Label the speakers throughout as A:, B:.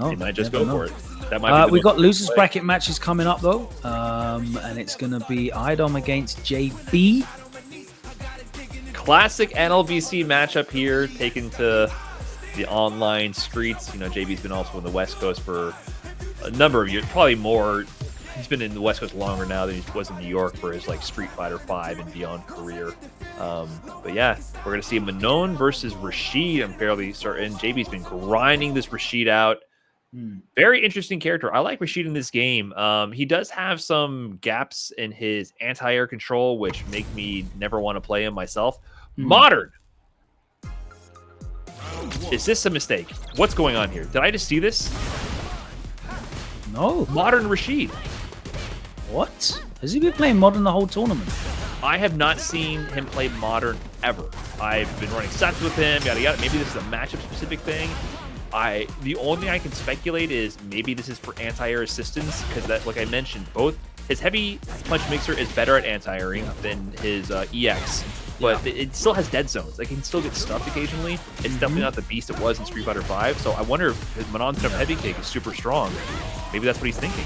A: know.
B: He might just go for it. That might be
A: we got losers bracket matches coming up though, and it's gonna be Idom against JB.
B: Classic NLVC matchup here, taken to the online streets. You know, JB's been also on the West Coast for a number of years, probably more. He's been in the West Coast longer now than he was in New York for his like Street Fighter V and beyond career. But yeah, we're gonna see Manon versus Rashid. I'm fairly certain JB's been grinding this Rashid out. Very interesting character. I like Rashid in this game. He does have some gaps in his anti-air control, which make me never want to play him myself. Modern. Is this a mistake? What's going on here? Did I just see this?
A: No.
B: Modern Rashid.
A: What? Has he been playing Modern the whole tournament?
B: I have not seen him play Modern ever. I've been running sets with him, yada yada. Maybe this is a matchup specific thing. The only thing I can speculate is maybe this is for anti-air assistance, because that, like I mentioned, both his heavy punch mixer is better at anti-airing than his EX, but it still has dead zones. Like, he can still get stuffed occasionally. It's definitely not the beast it was in Street Fighter V. So I wonder if his Manon's heavy kick is super strong. Maybe that's what he's thinking.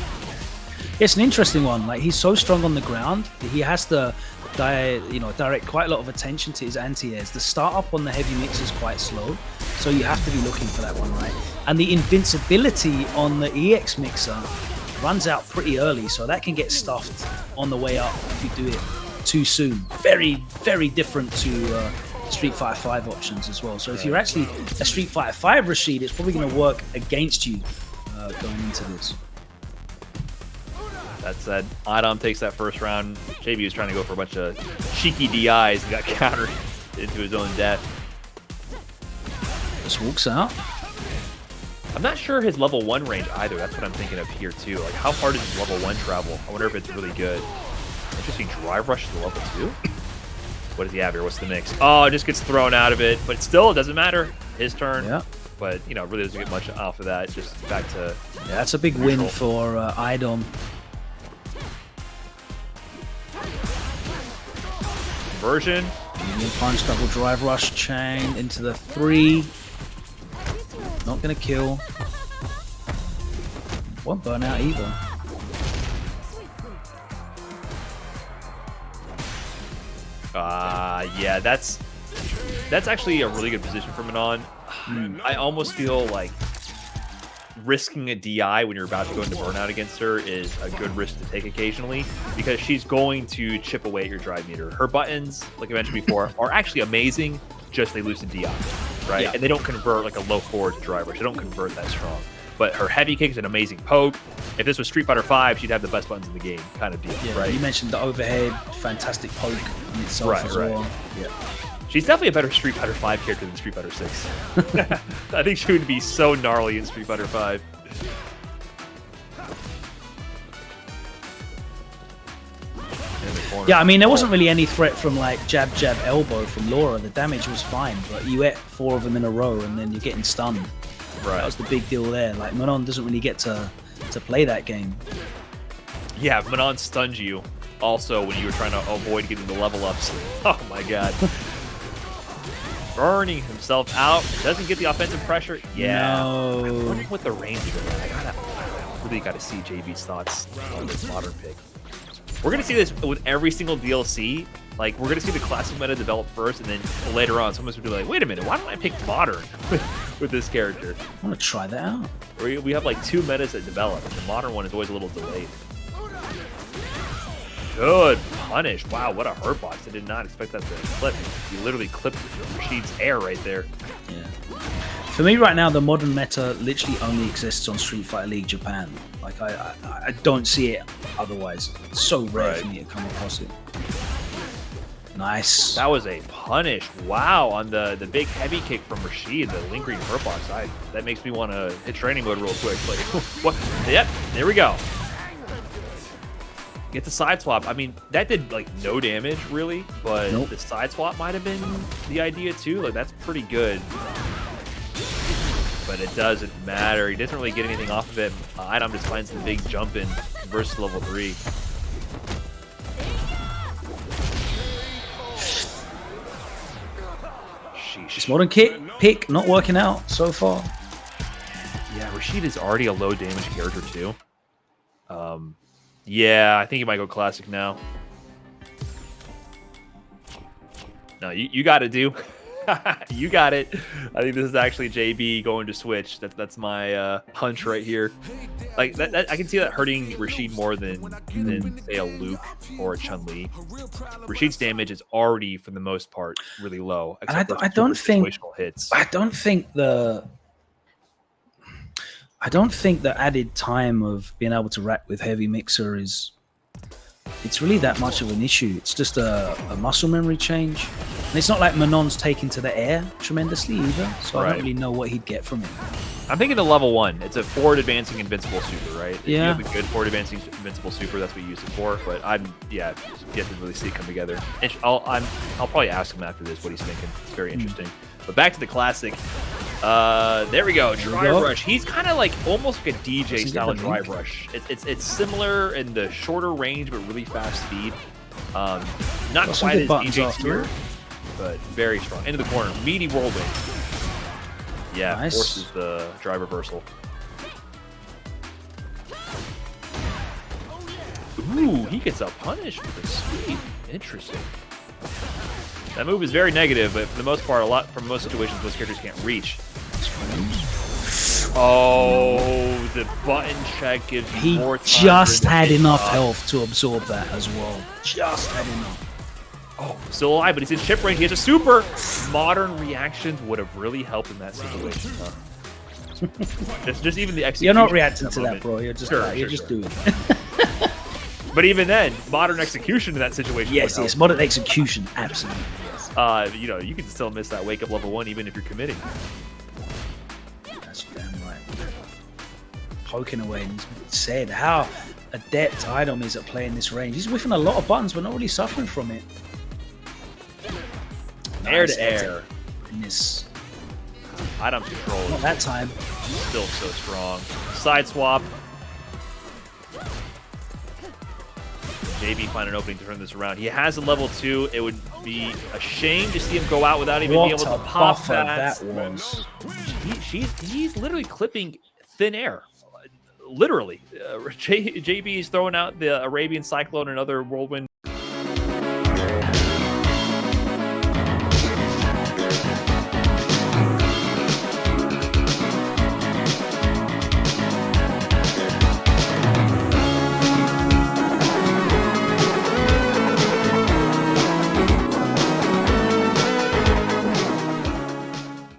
A: It's an interesting one. Like, he's so strong on the ground. He has to direct quite a lot of attention to his anti-airs. The startup on the heavy mix is quite slow, so you have to be looking for that one, right? And the invincibility on the EX mixer runs out pretty early, so that can get stuffed on the way up if you do it too soon. Very, very different to Street Fighter V options as well. So if you're actually a Street Fighter V Rashid, it's probably going to work against you going into this.
B: That said, Idom takes that first round. JB was trying to go for a bunch of cheeky DIs and got countered into his own death.
A: Just walks out.
B: I'm not sure his level 1 range either. That's what I'm thinking of here too. Like, how far does his level 1 travel? I wonder if it's really good. Interesting, drive rush to level 2? What does he have here? What's the mix? Oh, it just gets thrown out of it. But still, it doesn't matter. His turn.
A: Yeah.
B: But, you know, really doesn't get much off of that. Just back to...
A: Yeah, that's a big win for Idom.
B: Conversion.
A: Medium punch, double drive rush chain into the 3. Not gonna kill. Won't burn out either.
B: Yeah, that's actually a really good position for Manon. I almost feel like risking a DI when you're about to go into burnout against her is a good risk to take occasionally, because she's going to chip away at your drive meter. Her buttons, like I mentioned before, are actually amazing, just they loosen DI, right? Yeah. And they don't convert like a low forward to drive rush. They don't convert that strong. But her heavy kick is an amazing poke. If this was Street Fighter V, she'd have the best buttons in the game, kind of deal, right?
A: You mentioned the overhead, fantastic poke in itself as well. Yeah.
B: She's definitely a better Street Fighter V character than Street Fighter 6. I think she would be so gnarly in Street Fighter V.
A: Yeah, I mean, there wasn't really any threat from like jab, jab, elbow from Laura. The damage was fine, but you ate 4 of them in a row and then you're getting stunned. Right. That was the big deal there. Like, Manon doesn't really get to play that game.
B: Yeah, Manon stunned you also when you were trying to avoid getting the level ups. Oh my god. Burning himself out. Doesn't get the offensive pressure. Yeah.
A: No.
B: I'm wondering what the range is. I really got to see JB's thoughts on this Modern pick. We're going to see this with every single DLC. Like, we're going to see the classic meta develop first, and then later on, someone's going to be like, wait a minute, why don't I pick Modern with this character?
A: I want to try that out.
B: We have like 2 metas that develop, and the Modern one is always a little delayed. Good punish. Wow, what a hurt box. I did not expect that to clip. You literally clipped Rashid's air right there.
A: Yeah. For me right now, the Modern meta literally only exists on Street Fighter League Japan. Like, I don't see it otherwise. It's so rare for me to come across it. Nice.
B: That was a punish. Wow, on the big heavy kick from Rashid, the lingering hurt box. That makes me want to hit training mode real quick. Like, what? Yep, there we go. Get the side swap. I mean, that did like no damage really, but the side swap might have been the idea too. Like, that's pretty good. But it doesn't matter. He doesn't really get anything off of it. Idom just finds the big jump in versus level 3.
A: Sheesh. This Modern pick not working out so far.
B: Yeah, Rashid is already a low damage character too. Yeah, I think he might go classic now. No, you got it, do. You got it. I think this is actually JB going to switch. That's my hunch right here. Like that, I can see that hurting Rashid more than say a Luke or a Chun-Li. Rashid's damage is already, for the most part, really low.
A: And I don't think
B: hits.
A: I don't think the added time of being able to rack with heavy mixer it's really that much of an issue. It's just a muscle memory change. And it's not like Manon's taken to the air tremendously either, so I don't really know what he'd get from it.
B: I'm thinking the level 1. It's a forward advancing invincible super, right? If
A: Yeah.
B: you have a good forward advancing invincible super, that's what you use it for. But you have to really see it come together. And I'll probably ask him after this what he's thinking. It's very interesting. But back to the classic. There we go. Drive rush. He's kind of like almost like a DJ style drive rush. It's similar in the shorter range but really fast speed. Not quite as DJ here, but very strong. Into the corner. Meaty whirlwind. Yeah,
A: nice.
B: Forces the drive reversal. Ooh, he gets a punish with the speed. Interesting. That move is very negative, but for the most part, from most situations, most characters can't reach. Oh, the button check gives you more time. He
A: just had enough health to absorb that as well. Just had enough.
B: Oh, still alive, but he's in chip range. He has a super. Modern reactions would have really helped in that situation. Huh? just even the execution.
A: You're not reacting to that, bro. You're just doing it.
B: But even then, modern execution in that situation.
A: Yes, modern execution, absolutely. Yes.
B: You can still miss that wake up level 1 even if you're committing.
A: That's damn right. Poking away, and he's said how adept Idom is at playing this range. He's whiffing a lot of buttons, but not really suffering from it.
B: Air to air.
A: In this.
B: Idom's control.
A: Not that time.
B: Still so strong. Side swap. JB find an opening to turn this around. He has a level 2. It would be a shame to see him go out without even being able to pop that. He's literally clipping thin air. Literally. JB is throwing out the Arabian Cyclone and other whirlwind